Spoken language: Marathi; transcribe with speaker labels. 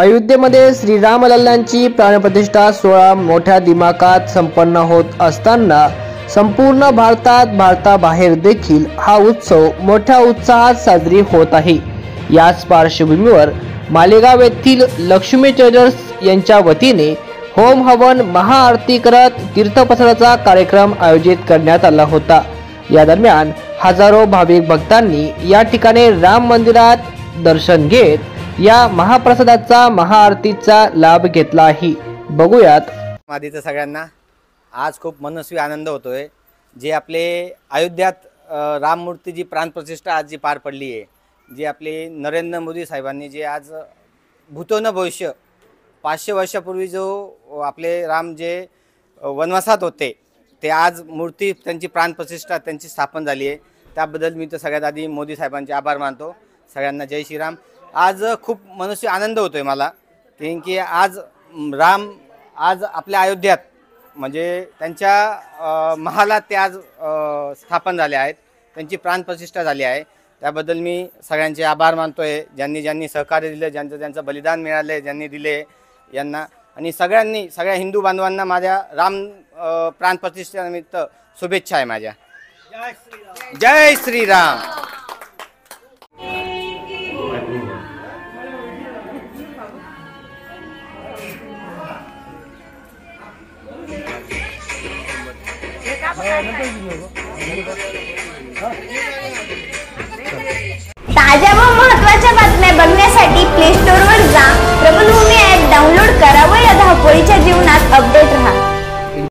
Speaker 1: अयोध्येमध्ये श्रीरामलल्लांची प्राणप्रतिष्ठा सोहळा मोठ्या दिमाखात संपन्न होत असताना संपूर्ण भारताबाहेर देखील हा उत्सव मोठ्या उत्साहात साजरी होत आहे। याच पार्श्वभूमीवर मालेगाव येथील लक्ष्मी ट्रेडर्स यांच्या वतीने होम हवन महाआरती करत तीर्थप्रसादाचा कार्यक्रम आयोजित करण्यात आला होता। या दरम्यान हजारो भाविक भक्तांनी या ठिकाणी राम मंदिरात दर्शन घेत या महाप्रसादाचा महाआरतीचा लाभ घेतला आहे। बघूयात।
Speaker 2: आधीचं सगळ्यांना आज खूप मनस्वी आनंद होतोय। जे आपले अयोध्यात राममूर्तीची प्राणप्रतिष्ठा आज जी पार पडली आहे, जी आपले नरेंद्र मोदी साहेबांनी जे आज भूतो न भविष्य 500 वर्षापूर्वी जो आपले राम जे वनवासात होते ते आज मूर्ती त्यांची प्राणप्रतिष्ठा त्यांची स्थापन झाली आहे। त्याबद्दल मी तर सगळ्यात आधी मोदी साहेबांचे आभार मानतो। सगळ्यांना जय श्रीराम। आज खूप मनस्वी आनंद होतोय मला की आज राम आज आपल्या अयोध्यात म्हणजे त्यांच्या महालात ते आज स्थापन झाले आहेत, त्यांची प्राणप्रतिष्ठा झाली आहे। त्याबद्दल मी सगळ्यांचे आभार मानतोय, ज्यांनी सहकार्य दिले, ज्यांचं बलिदान मिळाले, ज्यांनी दिले यांना, आणि सगळ्या हिंदू बांधवांना माझ्या राम प्राणप्रतिष्ठेनिमित्त शुभेच्छा आहे माझ्या। जय श्रीराम।
Speaker 3: ताज्या व महत्त्वाच्या बातम्या बघण्यासाठी प्ले स्टोअरवर जा, प्रबलभूमी ॲप डाउनलोड करा व या धावपळीच्या जीवनात अपडेट रहा।